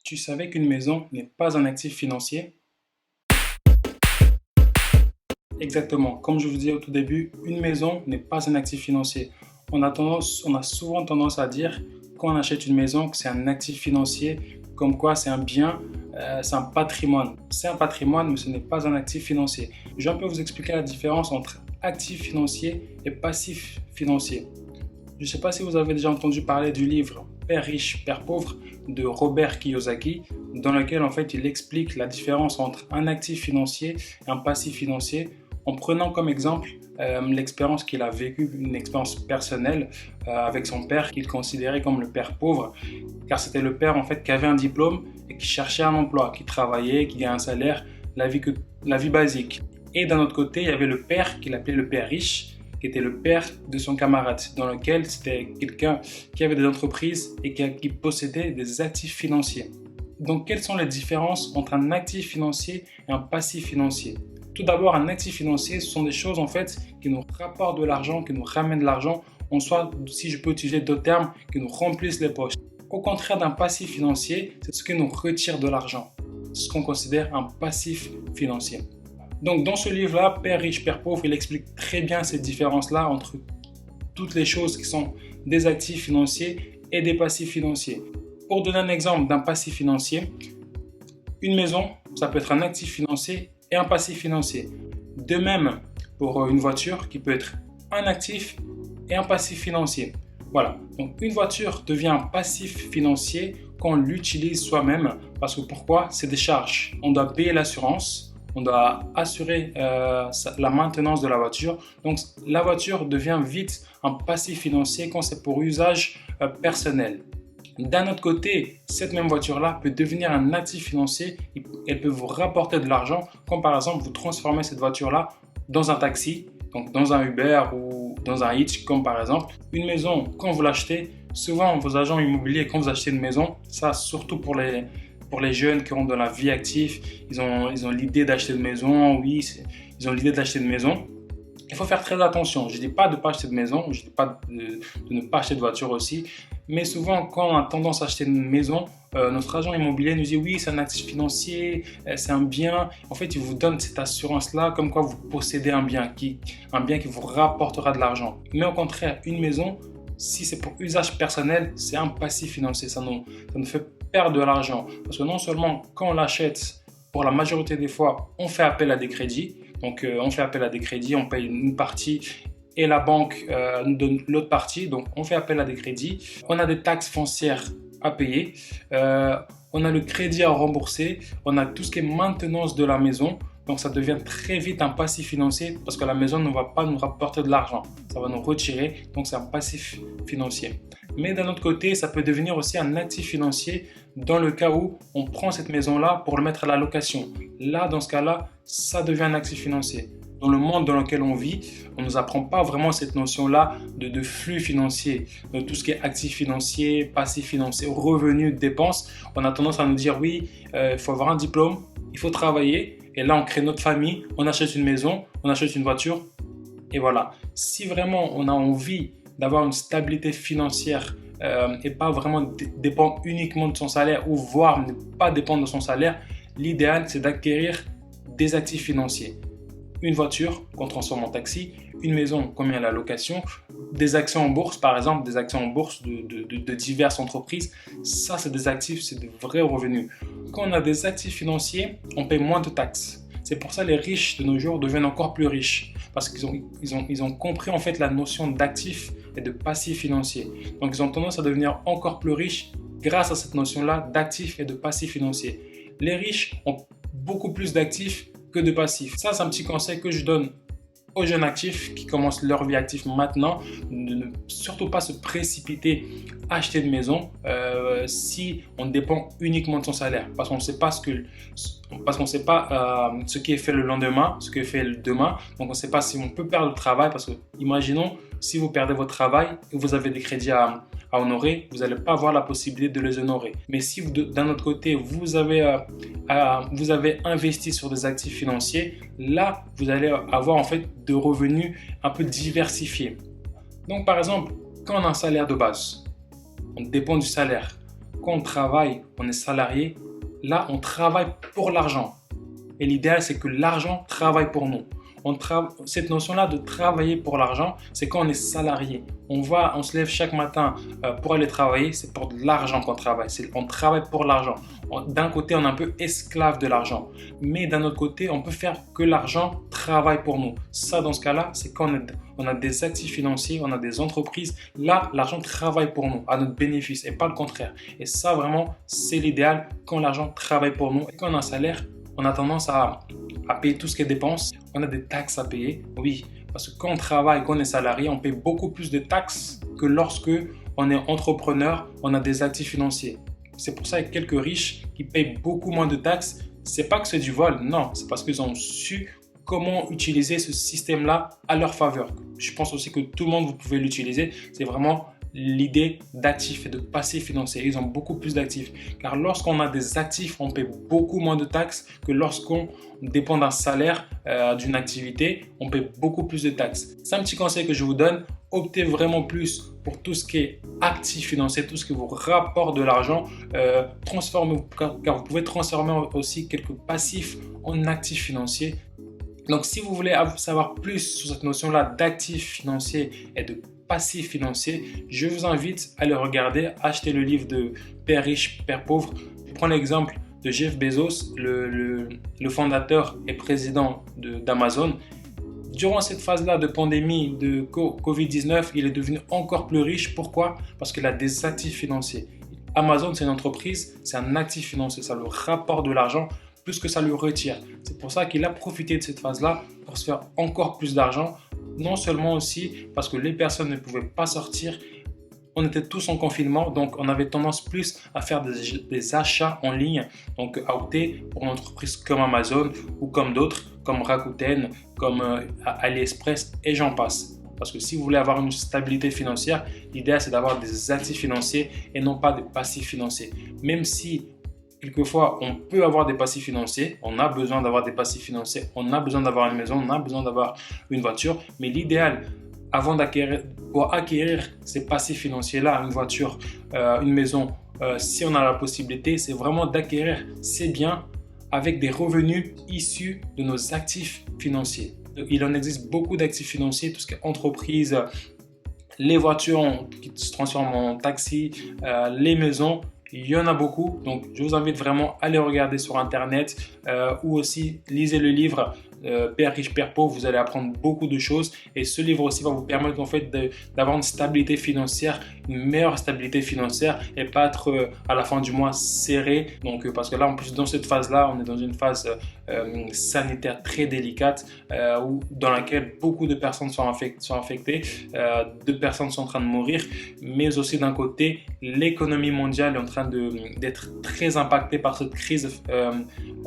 Tu savais qu'une maison n'est pas un actif financier? Exactement. Comme je vous disais au tout début, une maison n'est pas un actif financier. On a souvent tendance à dire quand on achète une maison que c'est un actif financier, comme quoi c'est un bien, c'est un patrimoine. C'est un patrimoine, mais ce n'est pas un actif financier. Je vais un peu vous expliquer la différence entre actif financier et passif financier. Je ne sais pas si vous avez déjà entendu parler du livre Père riche, Père pauvre de Robert Kiyosaki, dans lequel en fait il explique la différence entre un actif financier et un passif financier en prenant comme exemple l'expérience qu'il a vécue, une expérience personnelle avec son père qu'il considérait comme le père pauvre, car c'était le père en fait qui avait un diplôme et qui cherchait un emploi, qui travaillait, qui gagnait un salaire, la vie basique. Et d'un autre côté, il y avait le père qu'il appelait le père riche, qui était le père de son camarade, dans lequel c'était quelqu'un qui avait des entreprises et qui possédait des actifs financiers. Donc, quelles sont les différences entre un actif financier et un passif financier? Tout d'abord, un actif financier, ce sont des choses en fait qui nous rapportent de l'argent, qui nous ramènent de l'argent, en soit, si je peux utiliser d'autres termes, qui nous remplissent les poches. Au contraire d'un passif financier, c'est ce qui nous retire de l'argent. C'est ce qu'on considère un passif financier. Donc dans ce livre-là, Père riche, Père pauvre, il explique très bien cette différence-là entre toutes les choses qui sont des actifs financiers et des passifs financiers. Pour donner un exemple d'un passif financier, une maison, ça peut être un actif financier et un passif financier. De même pour une voiture qui peut être un actif et un passif financier. Voilà, donc une voiture devient un passif financier quand on l'utilise soi-même parce que pourquoi? C'est des charges. On doit payer l'assurance, on doit assurer la maintenance de la voiture. Donc la voiture devient vite un passif financier quand c'est pour usage personnel. D'un autre côté, cette même voiture-là peut devenir un actif financier. Elle peut vous rapporter de l'argent quand par exemple vous transformez cette voiture-là dans un taxi, donc dans un Uber ou dans un Hitch, comme par exemple une maison. Quand vous l'achetez, souvent vos agents immobiliers, quand vous achetez une maison, ça surtout pour les jeunes qui ont de la vie active, ils ont l'idée d'acheter une maison, oui, ils ont l'idée d'acheter une maison. Il faut faire très attention. Je ne dis pas de ne pas acheter de maison, je ne dis pas de ne pas acheter de voiture aussi, mais souvent quand on a tendance à acheter une maison, notre agent immobilier nous dit oui, c'est un actif financier, c'est un bien. En fait, il vous donne cette assurance-là comme quoi vous possédez un bien qui vous rapportera de l'argent. Mais au contraire, une maison, si c'est pour usage personnel, c'est un passif financier. Ça nous fait perdre de l'argent. Parce que non seulement quand on l'achète, pour la majorité des fois, on fait appel à des crédits. Donc on fait appel à des crédits, on paye une partie et la banque nous donne l'autre partie. Donc on fait appel à des crédits. On a des taxes foncières à payer. On a le crédit à rembourser. On a tout ce qui est maintenance de la maison. Donc ça devient très vite un passif financier parce que la maison ne va pas nous rapporter de l'argent. Ça va nous retirer. Donc c'est un passif financier. Mais d'un autre côté, ça peut devenir aussi un actif financier dans le cas où on prend cette maison-là pour le mettre à la location. Là, dans ce cas-là, ça devient un actif financier. Dans le monde dans lequel on vit, on ne nous apprend pas vraiment cette notion-là de flux financier, de tout ce qui est actif financier, passif financier, revenus, dépenses. On a tendance à nous dire oui, il faut avoir un diplôme, il faut travailler. Et là, on crée notre famille, on achète une maison, on achète une voiture. Et voilà. Si vraiment on a envie d'avoir une stabilité financière et pas vraiment dépendre uniquement de son salaire ou voire ne pas dépendre de son salaire, l'idéal c'est d'acquérir des actifs financiers. Une voiture qu'on transforme en taxi, une maison qu'on met à la location, des actions en bourse par exemple, des actions en bourse de diverses entreprises, ça c'est des actifs, c'est de vrais revenus. Quand on a des actifs financiers, on paie moins de taxes. C'est pour ça que les riches de nos jours deviennent encore plus riches parce qu'ils ont compris en fait la notion d'actif et de passif financier. Donc ils ont tendance à devenir encore plus riches grâce à cette notion-là d'actif et de passif financier. Les riches ont beaucoup plus d'actifs que de passifs. Ça, c'est un petit conseil que je donne aux jeunes actifs qui commencent leur vie active maintenant, de ne surtout pas se précipiter à acheter une maison si on dépend uniquement de son salaire, parce qu'on ne sait pas ce qui est fait le lendemain, ce qui est fait le demain. Donc on ne sait pas si on peut perdre le travail, parce que imaginons si vous perdez votre travail et vous avez des crédits à honorer, vous n'allez pas avoir la possibilité de les honorer. Mais si d'un autre côté vous avez investi sur des actifs financiers, là vous allez avoir en fait de revenus un peu diversifiés. Donc par exemple, quand on a un salaire de base, on dépend du salaire. quand on travaille, on est salarié, là, on travaille pour l'argent. Et l'idéal, c'est que l'argent travaille pour nous. Cette notion-là de travailler pour l'argent, c'est quand on est salarié. On se lève chaque matin pour aller travailler, c'est pour de l'argent qu'on travaille. On travaille pour l'argent. D'un côté, on est un peu esclave de l'argent. Mais d'un autre côté, on peut faire que l'argent travaille pour nous. Ça, dans ce cas-là, c'est quand on a des actifs financiers, on a des entreprises. Là, l'argent travaille pour nous, à notre bénéfice, et pas le contraire. Et ça, vraiment, c'est l'idéal quand l'argent travaille pour nous. Et quand on a un salaire, on a tendance à payer tout ce qui est dépenses. On a des taxes à payer, oui. Parce que quand on travaille, quand on est salarié, on paye beaucoup plus de taxes que lorsque on est entrepreneur, on a des actifs financiers. C'est pour ça qu'il y a quelques riches qui payent beaucoup moins de taxes. C'est pas que c'est du vol, non. C'est parce qu'ils ont su comment utiliser ce système-là à leur faveur. Je pense aussi que tout le monde, vous pouvez l'utiliser. C'est vraiment l'idée d'actifs et de passifs financiers. Ils ont beaucoup plus d'actifs. Car lorsqu'on a des actifs, on paie beaucoup moins de taxes que lorsqu'on dépend d'un salaire, d'une activité, on paie beaucoup plus de taxes. C'est un petit conseil que je vous donne. Optez vraiment plus pour tout ce qui est actifs financiers, tout ce qui vous rapporte de l'argent. Car vous pouvez transformer aussi quelques passifs en actifs financiers. Donc, si vous voulez savoir plus sur cette notion-là d'actifs financiers et de passifs financiers, je vous invite à le regarder, acheter le livre de Père riche, Père pauvre. Je prends l'exemple de Jeff Bezos, le fondateur et président d'Amazon. Durant cette phase-là de pandémie de Covid-19, il est devenu encore plus riche. Pourquoi? Parce qu'il a des actifs financiers. Amazon, c'est une entreprise, c'est un actif financier, ça lui rapporte de l'argent plus que ça lui retire. C'est pour ça qu'il a profité de cette phase-là pour se faire encore plus d'argent. Non seulement aussi parce que les personnes ne pouvaient pas sortir, on était tous en confinement, donc on avait tendance plus à faire des achats en ligne, donc à opter pour une entreprise comme Amazon ou comme d'autres, comme Rakuten, comme AliExpress et j'en passe. Parce que si vous voulez avoir une stabilité financière, l'idéal c'est d'avoir des actifs financiers et non pas des passifs financiers. Même si quelquefois, on peut avoir des passifs financiers, on a besoin d'avoir des passifs financiers, on a besoin d'avoir une maison, on a besoin d'avoir une voiture. Mais l'idéal, pour acquérir ces passifs financiers-là, une voiture, une maison, si on a la possibilité, c'est vraiment d'acquérir ces biens avec des revenus issus de nos actifs financiers. Il en existe beaucoup d'actifs financiers, tout ce qui est entreprise, les voitures qui se transforment en taxi, les maisons. Il y en a beaucoup, donc je vous invite vraiment à les regarder sur internet ou aussi lisez le livre Père riche, Père pauvre. Vous allez apprendre beaucoup de choses et ce livre aussi va vous permettre en fait d'avoir une stabilité financière, une meilleure stabilité financière et pas être à la fin du mois serré. Donc parce que là en plus dans cette phase-là, on est dans une phase sanitaire très délicate dans laquelle beaucoup de personnes sont infectées, de personnes sont en train de mourir, mais aussi d'un côté l'économie mondiale est en train d'être très impactée par cette crise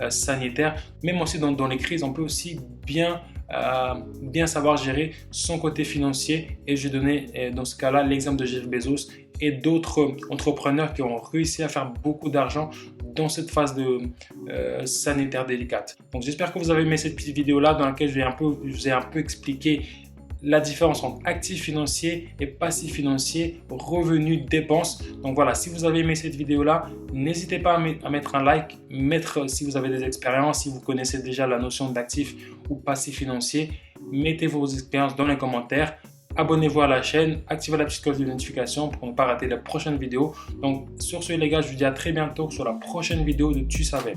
sanitaire. Même aussi dans les crises, on peut aussi bien savoir gérer son côté financier et je donnais dans ce cas-là l'exemple de Jeff Bezos et d'autres entrepreneurs qui ont réussi à faire beaucoup d'argent dans cette phase sanitaire délicate. Donc j'espère que vous avez aimé cette petite vidéo là dans laquelle je vous ai un peu expliqué la différence entre actifs financiers et passifs financiers, revenus, dépenses. Donc voilà, si vous avez aimé cette vidéo-là, n'hésitez pas à mettre un like, si vous avez des expériences, si vous connaissez déjà la notion d'actifs ou passifs financiers, mettez vos expériences dans les commentaires. Abonnez-vous à la chaîne, activez la petite cloche de notification pour ne pas rater la prochaine vidéo. Donc sur ce les gars, je vous dis à très bientôt sur la prochaine vidéo de Tu savais.